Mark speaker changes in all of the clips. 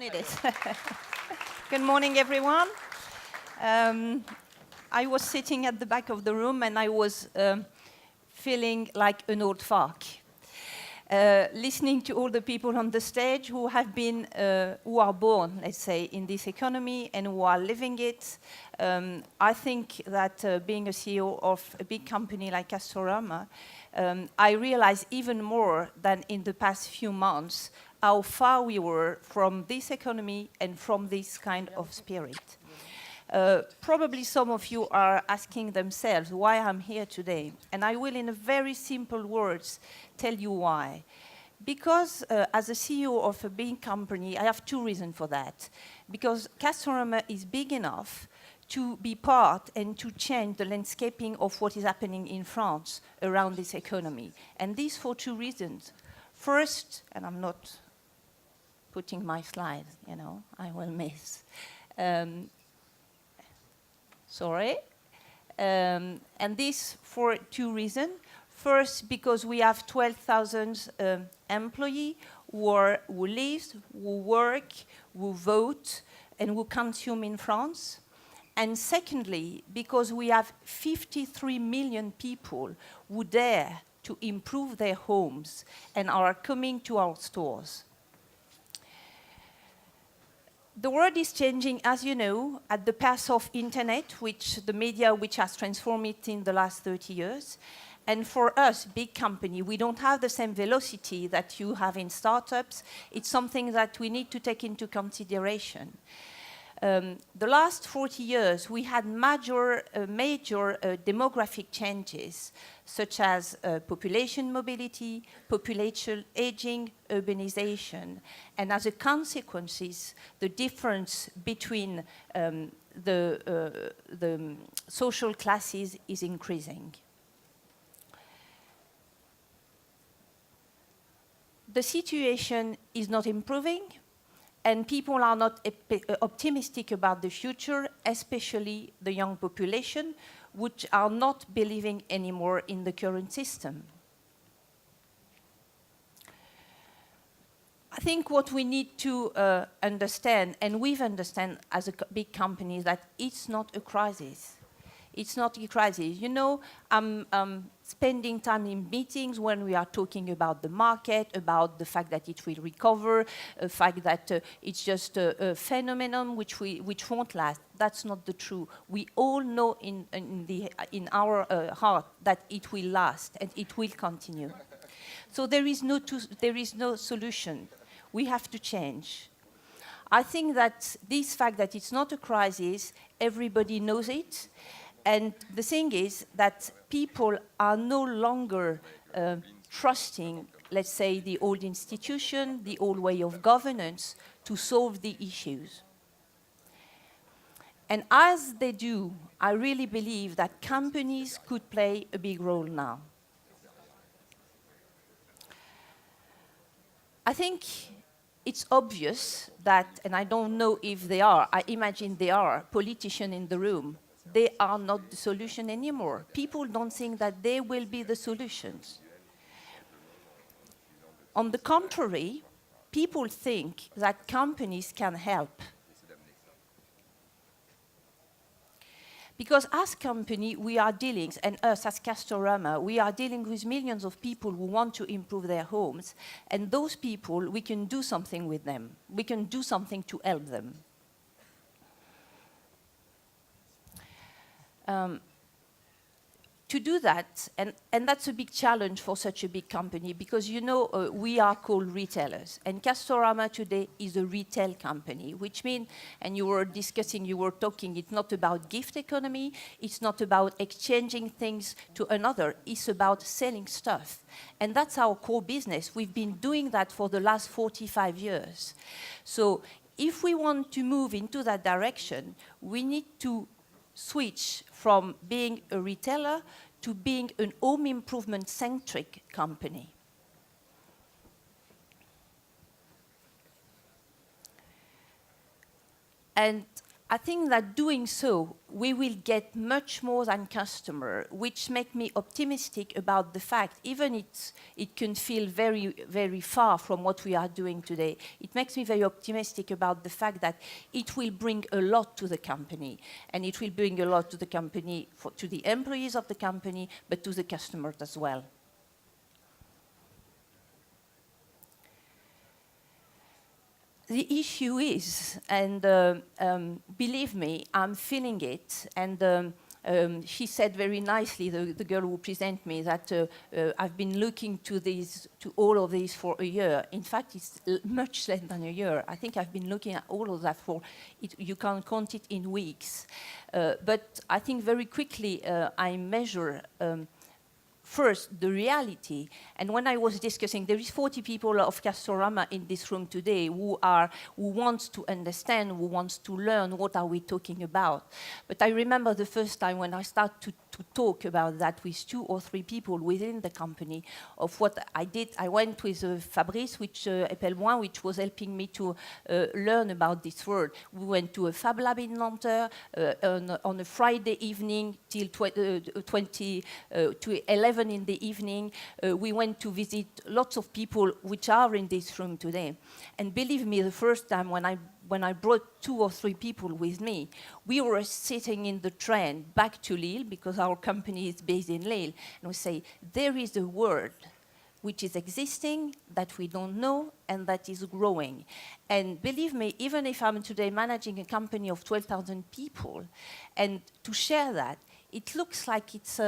Speaker 1: It is. Good morning, everyone. I was sitting at the back of the room and I was feeling like an old fart. Listening to all the people on the stage who have been, who are born, let's say, in this economy and who are living it. I think that being a CEO of a big company like Castorama, I realize even more than in the past few months how far we were from this economy and from this kind of spirit. Probably some of you are asking themselves why I'm here today. And I will, in a very simple words, tell you why. Because as a CEO of a big company, I have two reasons for that. Because Castorama is big enough to be part and to change the landscaping of what is happening in France around this economy. And this for two reasons. First, and I'm not putting my slides, you know, I will miss. Sorry. And this for two reasons. First, because we have 12,000 employees who live, who work, who vote, and who consume in France. And secondly, because we have 53 million people who dare to improve their homes and are coming to our stores. The world is changing, as you know, at the pace of internet, the media which has transformed it in the last 30 years. And for us, big company, we don't have the same velocity that you have in startups. It's something that we need to take into consideration. The last 40 years, we had major demographic changes, such as population mobility, population aging, urbanization. And as a consequence, the difference between the social classes is increasing. The situation is not improving, and people are not optimistic about the future, especially the young population, which are not believing anymore in the current system. I think what we need to understand, and we've understand as a big company, is that it's not a crisis. It's not a crisis. You know, I'm spending time in meetings when we are talking about the market, about the fact that it will recover, the fact that it's just a phenomenon which won't last. That's not the truth. We all know in our heart that it will last and it will continue. So there is no solution. We have to change. I think that this fact that it's not a crisis, everybody knows it. And the thing is that people are no longer trusting, let's say, the old institution, the old way of governance to solve the issues. And as they do, I really believe that companies could play a big role now. I think it's obvious that, and I don't know if they are, I imagine they are, politicians in the room. They are not the solution anymore. People don't think that they will be the solutions. On the contrary, people think that companies can help. Because as a company, we are dealing, and us as Castorama, we are dealing with millions of people who want to improve their homes. And those people, we can do something with them. We can do something to help them. To do that, and that's a big challenge for such a big company, because you know we are called retailers, and Castorama today is a retail company, which means, and you were talking, it's not about gift economy, it's not about exchanging things to another, it's about selling stuff. And that's our core business. We've been doing that for the last 45 years. So if we want to move into that direction, we need to switch from being a retailer to being an home improvement-centric company. And I think that doing so, we will get much more than customer, which make me optimistic about the fact, even it can feel very, very far from what we are doing today, it makes me very optimistic about the fact that it will bring a lot to the company, and it will bring a lot to the company, to the employees of the company, but to the customers as well. The issue is, and believe me, I'm feeling it, and she said very nicely, the girl who presented me, that I've been looking to all of these for a year. In fact, it's much less than a year. I think I've been looking at all of that you can count it in weeks. But I think very quickly I measure first, the reality. And when I was discussing, there is 40 people of Castorama in this room today who wants to understand, who wants to learn what are we talking about. But I remember the first time when I started to talk about that with 2 or 3 people within the company of what I did. I went with Fabrice, which was helping me to learn about this word. We went to a Fab Lab in Nanterre on a Friday evening till 11 in the evening. We went to visit lots of people which are in this room today. And believe me, the first time when I brought 2 or 3 people with me, we were sitting in the train back to Lille, because our company is based in Lille, and we say, there is a word which is existing that we don't know and that is growing. And believe me, even if I'm today managing a company of 12,000 people, and to share that, it looks like it's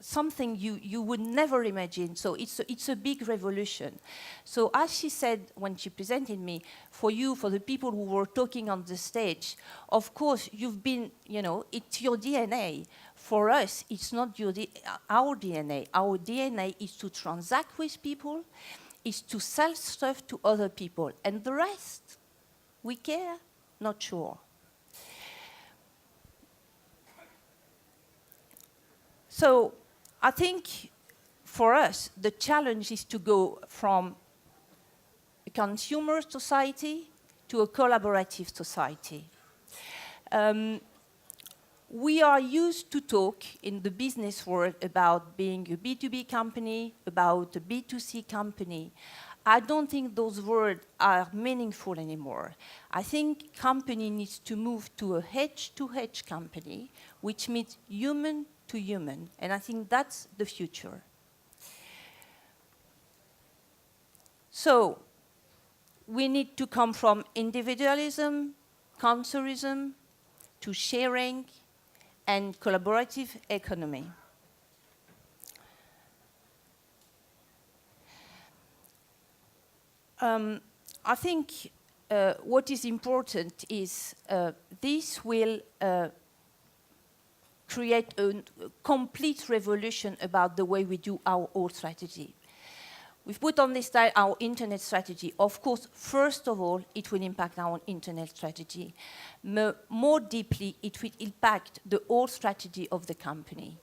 Speaker 1: something you would never imagine. So it's a big revolution. So as she said when she presented me, for the people who were talking on the stage, of course, you've been, it's your DNA. For us, it's not our DNA. Our DNA is to transact with people, is to sell stuff to other people. And the rest, we care? Not sure. So I think for us, the challenge is to go from a consumer society to a collaborative society. We are used to talk in the business world about being a B2B company, about a B2C company. I don't think those words are meaningful anymore. I think company needs to move to a edge-to-edge company, which means human to human, and I think that's the future. So we need to come from individualism, consumerism, to sharing and collaborative economy. I think what is important is this will create a complete revolution about the way we do our old strategy. We've put on this slide our internet strategy. Of course, first of all, it will impact our internet strategy. More deeply, it will impact the whole strategy of the company.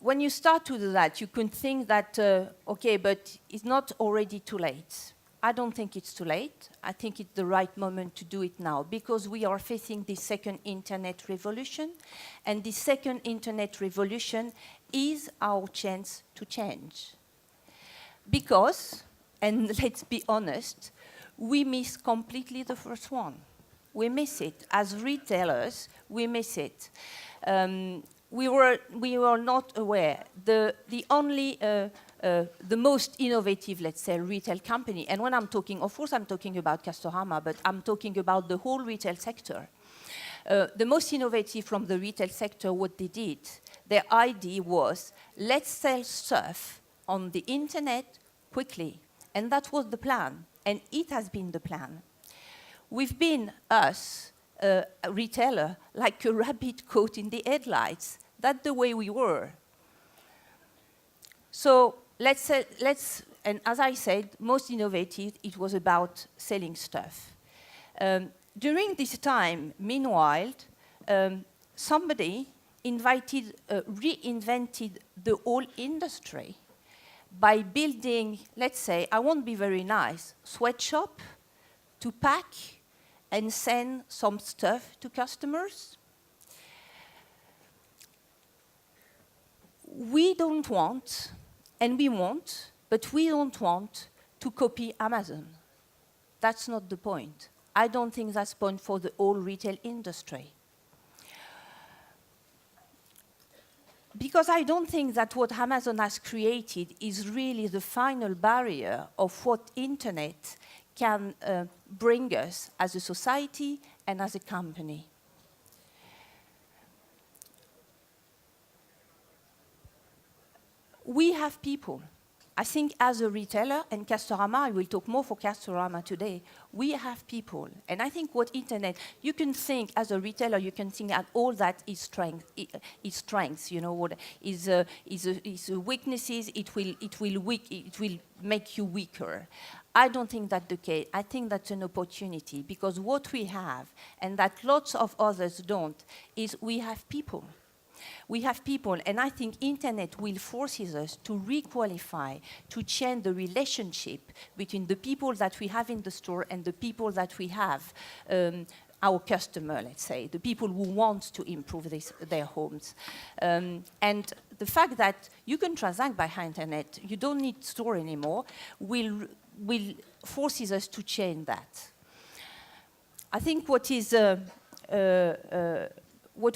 Speaker 1: When you start to do that, you can think that, okay, but it's not already too late. I don't think it's too late. I think it's the right moment to do it now, because we are facing the second internet revolution, and the second internet revolution is our chance to change. Because, and let's be honest, we miss completely the first one. We miss it. As retailers, we miss it. We were not aware. The only the most innovative, let's say, retail company, and when I'm talking, of course I'm talking about Castorama, but I'm talking about the whole retail sector. The most innovative from the retail sector, what they did, their idea was, let's sell stuff on the internet quickly. And that was the plan, and it has been the plan. We've been, us, a retailer, like a rabbit caught in the headlights. That's the way we were. So and as I said, most innovative, it was about selling stuff. During this time, meanwhile, somebody reinvented the whole industry by building, let's say, I won't be very nice, sweatshop to pack and send some stuff to customers. We don't want, and we won't, but we don't want to copy Amazon. That's not the point. I don't think that's the point for the whole retail industry. Because I don't think that what Amazon has created is really the final barrier of what internet can bring us as a society and as a company. We have people. I think as a retailer, and Castorama, I will talk more for Castorama today, we have people. And I think what internet, you can think as a retailer, you can think at all that is strengths, you know, what is weaknesses, it will make you weaker. I don't think that's the case. I think that's an opportunity, because what we have, and that lots of others don't, is we have people. We have people, and I think internet will forces us to requalify, to change the relationship between the people that we have in the store and the people that we have, our customer, let's say, the people who want to improve their homes. And the fact that you can transact by internet, you don't need store anymore, will forces us to change that. I think what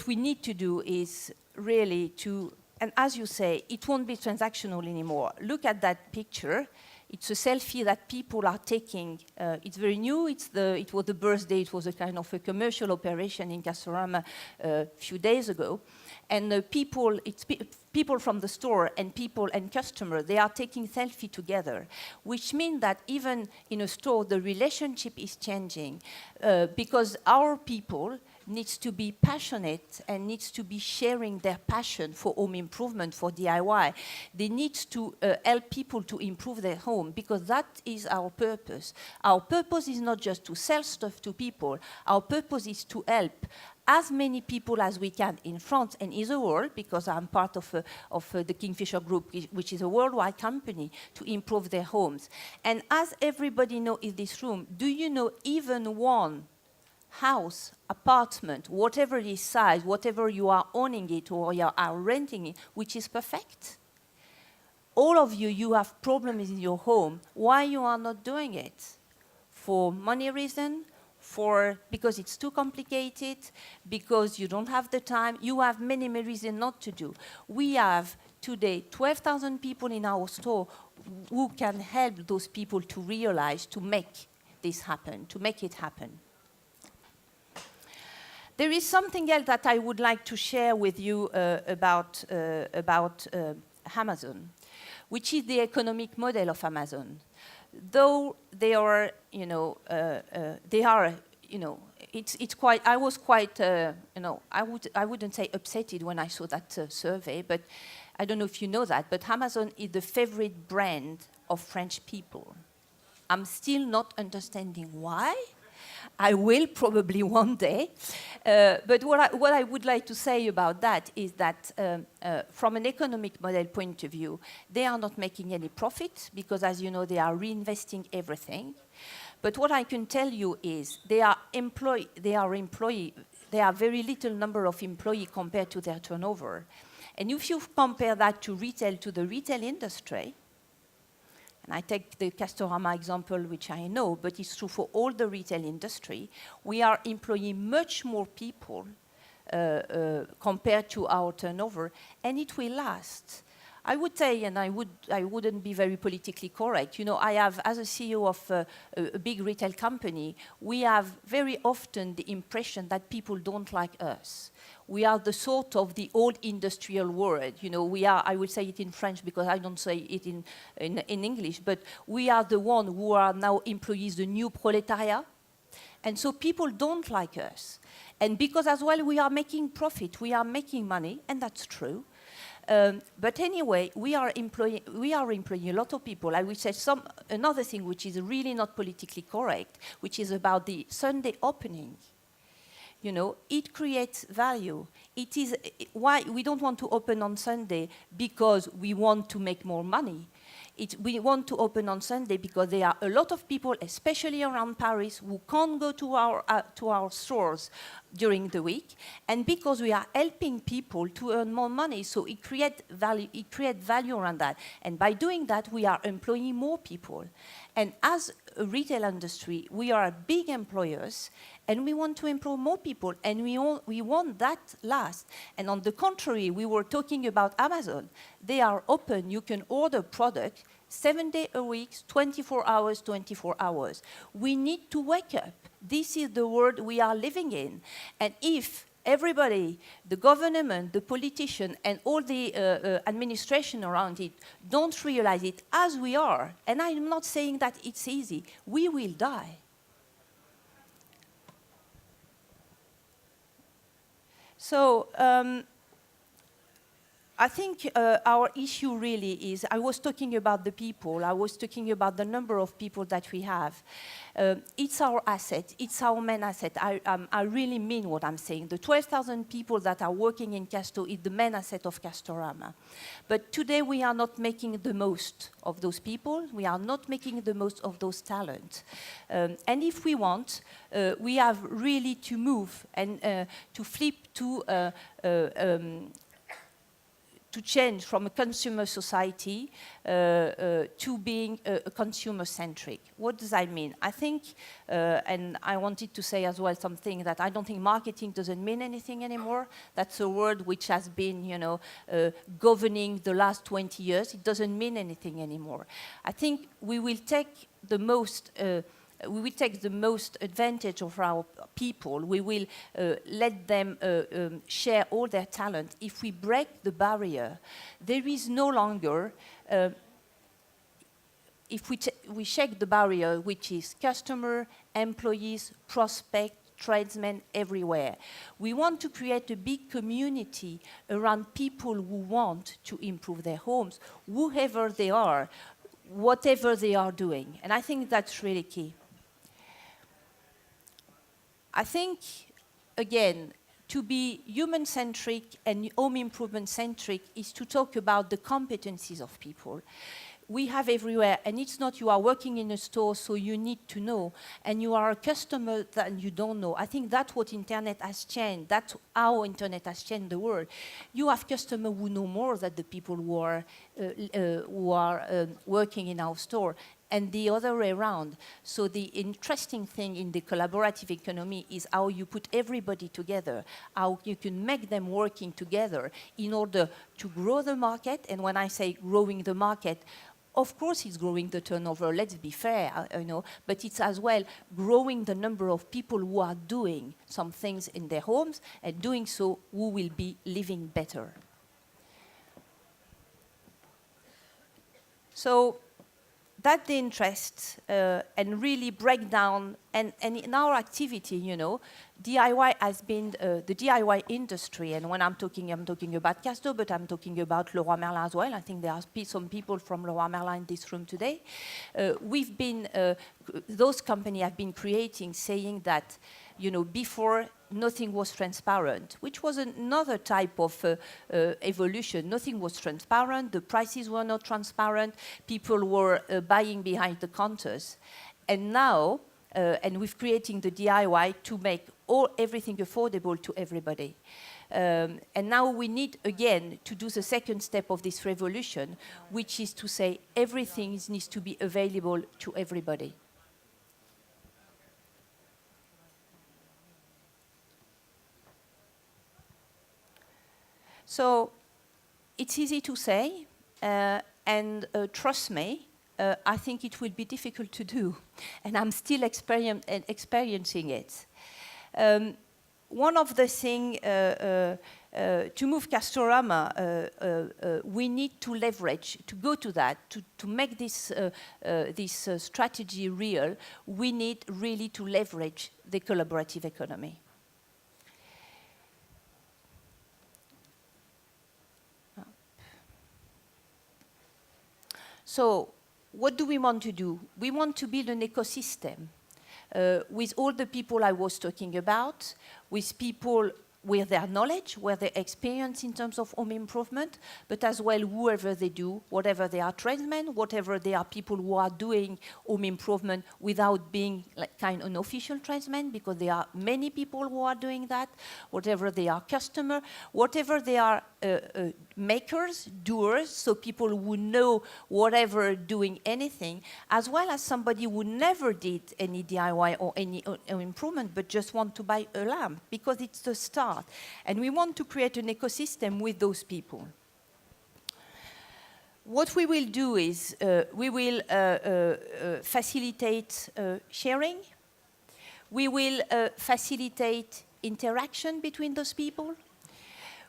Speaker 1: we need to do is really to, and as you say, it won't be transactional anymore. Look at that picture. It's a selfie that people are taking. It's very new. It was the birthday. It was a kind of a commercial operation in Castorama a few days ago. And people from the store and people and customer, they are taking selfie together, which means that even in a store, the relationship is changing because our people needs to be passionate and needs to be sharing their passion for home improvement, for DIY. They need to help people to improve their home, because that is our purpose. Our purpose is not just to sell stuff to people. Our purpose is to help as many people as we can in France and in the world, because I'm part of the Kingfisher Group, which is a worldwide company, to improve their homes. And as everybody knows in this room, do you know even one house, apartment, whatever it is size, whatever you are owning it or you are renting it, which is perfect? All of you, you have problems in your home. Why you are not doing it? For money reason? Because it's too complicated? Because you don't have the time? You have many, many reasons not to do. We have today 12,000 people in our store who can help those people to realize, to make this happen, to make it happen. There is something else that I would like to share with you about Amazon, which is the economic model of Amazon. Though they are, it's quite. I was quite, I wouldn't say upsetted when I saw that survey, but I don't know if you know that, but Amazon is the favorite brand of French people. I'm still not understanding why. I will probably one day. But what I would like to say about that is that from an economic model point of view, they are not making any profit because, as you know, they are reinvesting everything. But what I can tell you is they are very little number of employees compared to their turnover. And if you compare that to the retail industry, and I take the Castorama example, which I know, but it's true for all the retail industry, we are employing much more people compared to our turnover, and it will last. I would say, and I wouldn't be very politically correct, I have, as a CEO of a big retail company, we have very often the impression that people don't like us. We are the sort of the old industrial world. We are, I will say it in French because I don't say it in English, but we are the one who are now employees, the new proletariat. And so people don't like us. And because as well we are making profit, we are making money, and that's true. But anyway, we are employing a lot of people. I will say another thing which is really not politically correct, which is about the Sunday opening. It creates value. It is why we don't want to open on Sunday because we want to make more money. We want to open on Sunday because there are a lot of people, especially around Paris, who can't go to our stores during the week, and because we are helping people to earn more money, so it creates value. It creates value around that, and by doing that, we are employing more people. And as a retail industry, we are big employers, and we want to employ more people, and we want that last. And on the contrary, we were talking about Amazon. They are open. You can order product 7 days a week, 24 hours, 24 hours. We need to wake up. This is the world we are living in. And if everybody, the government, the politician, and all the administration around it don't realize it as we are, and I'm not saying that it's easy, we will die. So I think our issue really is, I was talking about the people, I was talking about the number of people that we have. It's our asset, it's our main asset. I really mean what I'm saying. The 12,000 people that are working in Casto is the main asset of Castorama. But today we are not making the most of those people, we are not making the most of those talents. And if we want, we have really to move and to flip to change from a consumer society to being a consumer-centric. What does that mean? I think, and I wanted to say as well something that I don't think marketing doesn't mean anything anymore. That's a word which has been, governing the last 20 years. It doesn't mean anything anymore. I think we will take the most advantage of our people. We will let them share all their talent. If we break the barrier, there is no longer, if we shake the barrier, which is customer, employees, prospect, tradesmen everywhere. We want to create a big community around people who want to improve their homes, whoever they are, whatever they are doing. And I think that's really key. I think, again, to be human-centric and home improvement-centric is to talk about the competencies of people. We have everywhere, and it's not you are working in a store, so you need to know, and you are a customer that you don't know. I think that's what internet has changed. That's how internet has changed the world. You have customers who know more than the people who are working in our store, and the other way around. So the interesting thing in the collaborative economy is how you put everybody together, how you can make them working together in order to grow the market. And when I say growing the market, of course it's growing the turnover, let's be fair, but it's as well growing the number of people who are doing some things in their homes, and doing so who will be living better. So that's the interest, and really break down, and in our activity, DIY has been the DIY industry, and when I'm talking about Casto, but I'm talking about Leroy Merlin as well. I think there are some people from Leroy Merlin in this room today. Those companies have been creating, saying that, before nothing was transparent, which was another type of evolution. Nothing was transparent, the prices were not transparent, people were buying behind the counters. And now, and we're creating the DIY to make everything affordable to everybody. And now we need, again, to do the second step of this revolution, which is to say everything needs to be available to everybody. So it's easy to say, and trust me, I think it will be difficult to do, and I'm still experiencing it. One of the things, to move Castorama, we need to leverage, to go to that, to make this strategy real, we need really to leverage the collaborative economy. So, what do we want to do? We want to build an ecosystem with all the people I was talking about, with people with their knowledge, with their experience in terms of home improvement, but as well whoever they do, whatever they are tradesmen, whatever they are people who are doing home improvement without being like kind of unofficial tradesmen, because there are many people who are doing that, whatever they are customer, whatever they are makers, doers, so people who know whatever doing anything, as well as somebody who never did any DIY or any improvement, but just want to buy a lamp, because it's the start. And we want to create an ecosystem with those people. What we will do is we will facilitate sharing. We will facilitate interaction between those people.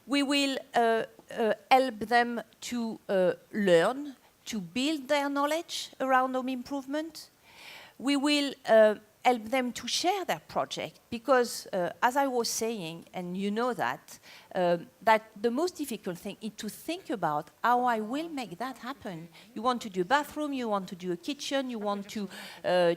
Speaker 1: We will help them to learn, to build their knowledge around home improvement. We will help them to share their project, because as I was saying, and you know that the most difficult thing is to think about how I will make that happen. You want to do a bathroom, you want to do a kitchen, you want to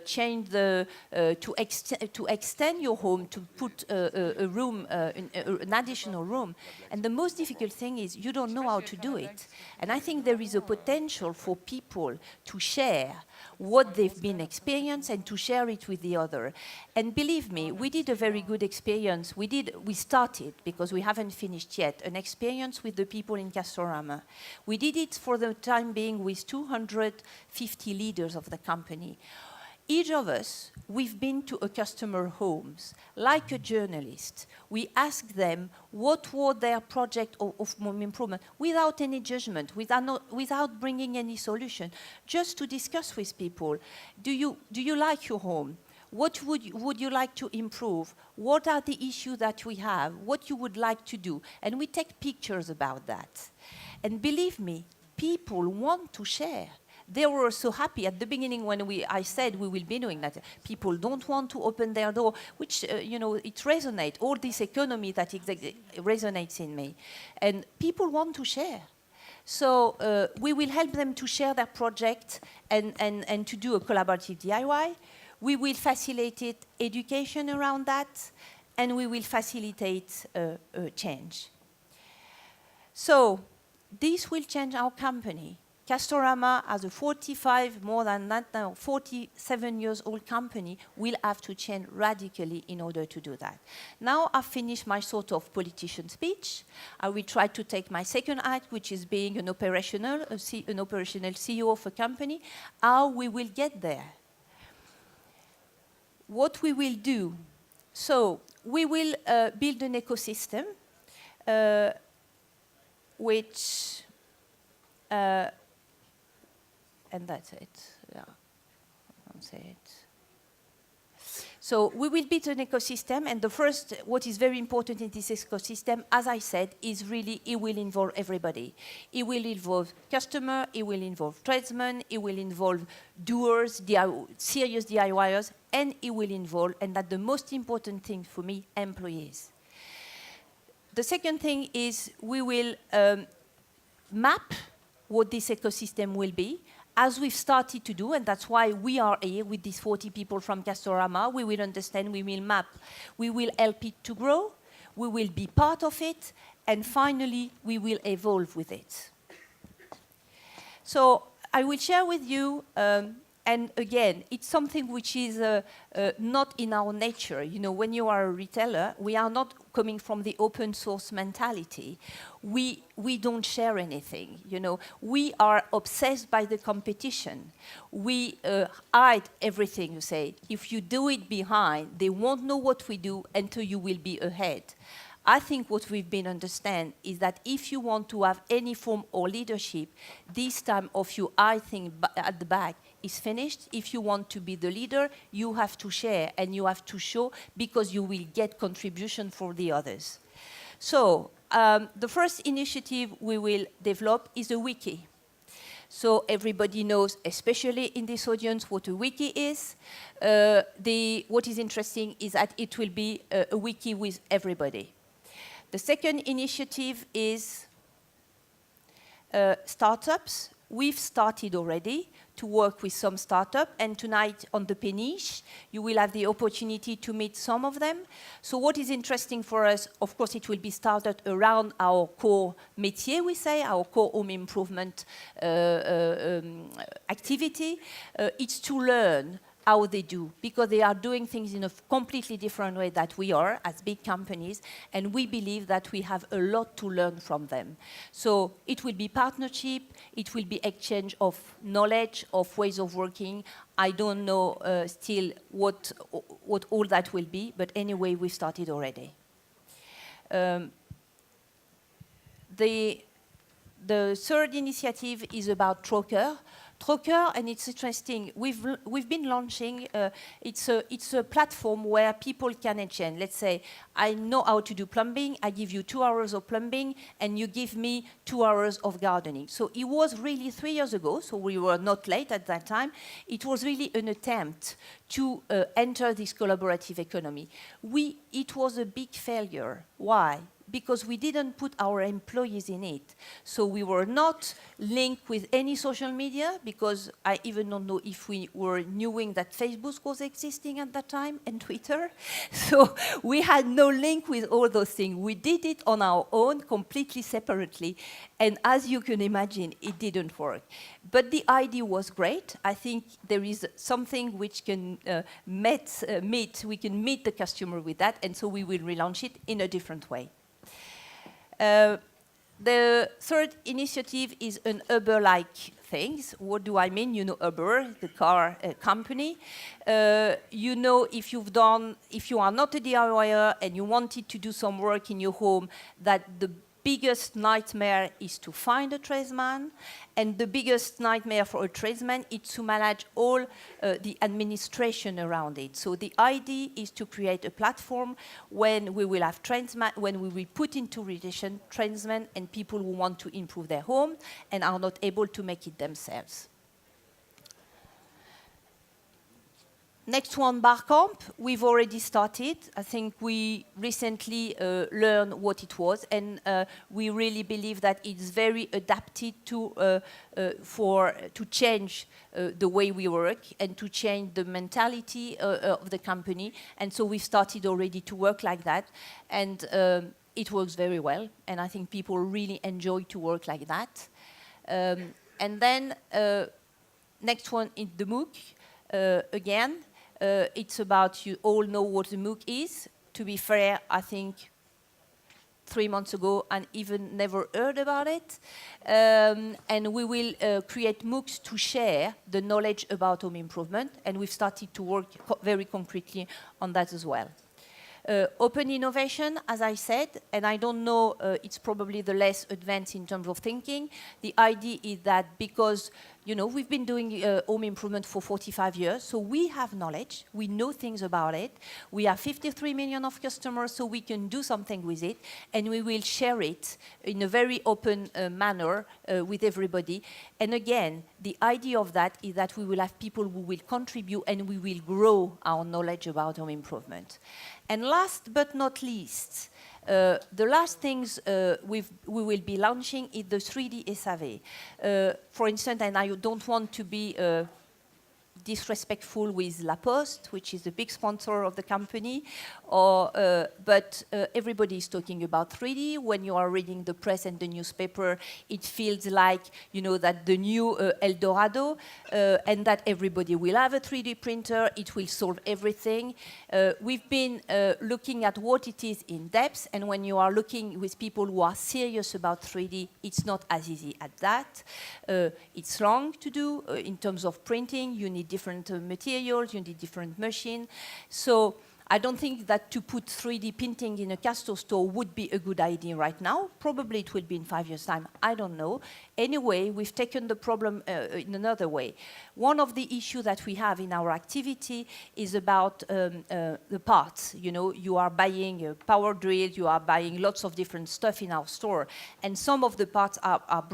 Speaker 1: change the, to extend your home, to put a room, an additional room. And the most difficult thing is you don't know how to do it. And I think there is a potential for people to share what they've been experienced and to share it with the other. And believe me, we did a very good experience. We started, because we haven't finished yet, an experience with the people in Castorama. We did it for the time being with 250 leaders of the company. Each of us, we've been to a customer homes, like a journalist. We asked them what was their project of home improvement, without any judgment, without bringing any solution, just to discuss with people. Do you like your home? What would you like to improve? What are the issues that we have? What you would like to do? And we take pictures about that. And believe me, people want to share. They were so happy at the beginning when I said we will be doing that. People don't want to open their door, which, it resonates. All this economy that resonates in me. And people want to share. So we will help them to share their project and to do a collaborative DIY. We will facilitate education around that, and we will facilitate change. So this will change our company. Castorama, as a 47 years old company, will have to change radically in order to do that. Now I've finished my sort of politician speech. I will try to take my second act, which is being an operational CEO of a company, how we will get there. What we will do. So we will build an ecosystem which and that's it. Yeah, I don't say it. So we will build an ecosystem, and the first, what is very important in this ecosystem, as I said, is really it will involve everybody. It will involve customer, it will involve tradesmen, it will involve doers, serious DIYers, and it will involve, and that's the most important thing for me, employees. The second thing is we will map what this ecosystem will be, as we've started to do, and that's why we are here with these 40 people from Castorama. We will understand, we will map, we will help it to grow, we will be part of it, and finally, we will evolve with it. So I will share with you, and again, it's something which is not in our nature. You know, when you are a retailer, we are not coming from the open source mentality. We don't share anything, you know. We are obsessed by the competition. We hide everything, you say. If you do it behind, they won't know what we do until you will be ahead. I think what we've been understand is that if you want to have any form of leadership, this time of you, I think, at the back is finished. If you want to be the leader, you have to share and you have to show, because you will get contribution for the others. So the first initiative we will develop is a wiki. So everybody knows, especially in this audience, what a wiki is. What is interesting is that it will be a wiki with everybody. The second initiative is startups. we've started already to work with some startup, and tonight on the Péniche, you will have the opportunity to meet some of them. So what is interesting for us, of course, it will be started around our core métier, we say, our core home improvement activity. It's to learn how they do, because they are doing things in a completely different way that we are as big companies, and we believe that we have a lot to learn from them. So it will be partnership, it will be exchange of knowledge, of ways of working. I don't know still what all that will be, but anyway, we started already. The third initiative is about Troker. Troker, and it's interesting, we've been launching, it's a platform where people can exchange. Let's say, I know how to do plumbing, I give you 2 hours of plumbing, and you give me 2 hours of gardening. So it was really 3 years ago, so we were not late at that time. It was really an attempt to enter this collaborative economy. It was a big failure. Why? Because we didn't put our employees in it. So we were not linked with any social media, because I even don't know if we were knowing that Facebook was existing at that time, and Twitter. So we had no link with all those things. We did it on our own, completely separately. And as you can imagine, it didn't work. But the idea was great. I think there is something which can we can meet the customer with that, and so we will relaunch it in a different way. The third initiative is an Uber-like things. What do I mean? You know Uber, the car company. You know, if you are not a DIYer and you wanted to do some work in your home, that the biggest nightmare is to find a tradesman, and the biggest nightmare for a tradesman is to manage all the administration around it. So the idea is to create a platform when we will have tradesmen, when we will put into relation tradesmen and people who want to improve their home and are not able to make it themselves. Next one, Barcamp. We've already started. I think we recently learned what it was, and we really believe that it's very adapted to change the way we work and to change the mentality of the company. And so we started already to work like that, and it works very well. And I think people really enjoy to work like that. And then next one is the MOOC. Again. It's about, you all know what the MOOC is. To be fair, I think 3 months ago and even never heard about it. And we will create MOOCs to share the knowledge about home improvement, and we've started to work very concretely on that as well. Open innovation, as I said, and I don't know, it's probably the less advanced in terms of thinking. The idea is that because, you know, we've been doing home improvement for 45 years, so we have knowledge, we know things about it. We have 53 million of customers, so we can do something with it, and we will share it in a very open manner with everybody. And again, the idea of that is that we will have people who will contribute, and we will grow our knowledge about home improvement. And last but not least, the last things we will be launching is the 3D SAV. For instance, and I don't want to be disrespectful with La Poste, which is the big sponsor of the company, but everybody is talking about 3D. When you are reading the press and the newspaper, it feels like, you know, that the new El Dorado, and that everybody will have a 3D printer, it will solve everything. We've been looking at what it is in depth, and when you are looking with people who are serious about 3D, it's not as easy as that. It's long to do in terms of printing. You need different materials, you need different machines. So I don't think that to put 3D printing in a Castor store would be a good idea right now. Probably it will be in 5 years' time. I don't know. Anyway, we've taken the problem in another way. One of the issues that we have in our activity is about the parts. You know, you are buying a power drill, you are buying lots of different stuff in our store, and some of the parts are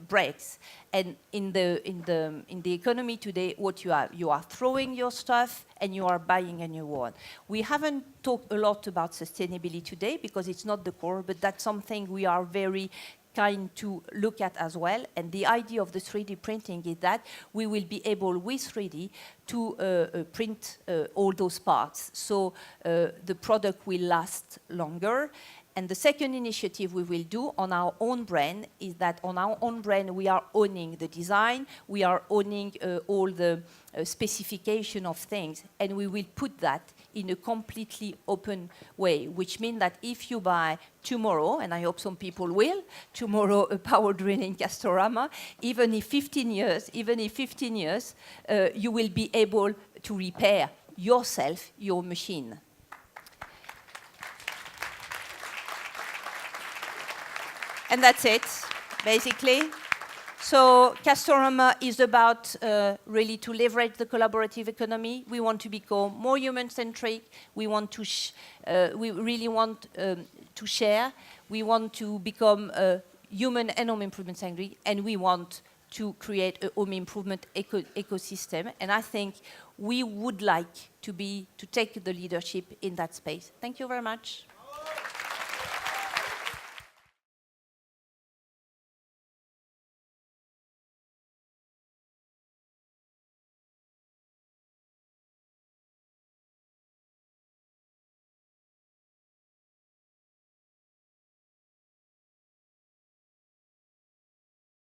Speaker 1: breaks. And in the economy today, what you are throwing your stuff and you are buying a new one. We haven't talked a lot about sustainability today because it's not the core, but that's something we are very kind to look at as well. And the idea of the 3D printing is that we will be able, with 3D, to print all those parts. So the product will last longer. And the second initiative we will do on our own brand is that on our own brand we are owning the design, we are owning all the specification of things, and we will put that in a completely open way, which means that if you buy tomorrow, and I hope some people will, tomorrow a power drill in Castorama, even in 15 years, you will be able to repair yourself your machine. And that's it, basically. So Castorama is about really to leverage the collaborative economy. We want to become more human-centric. We want to we really want to share. We want to become human and home improvement centric, and we want to create a home improvement ecosystem. And I think we would like to take the leadership in that space. Thank you very much.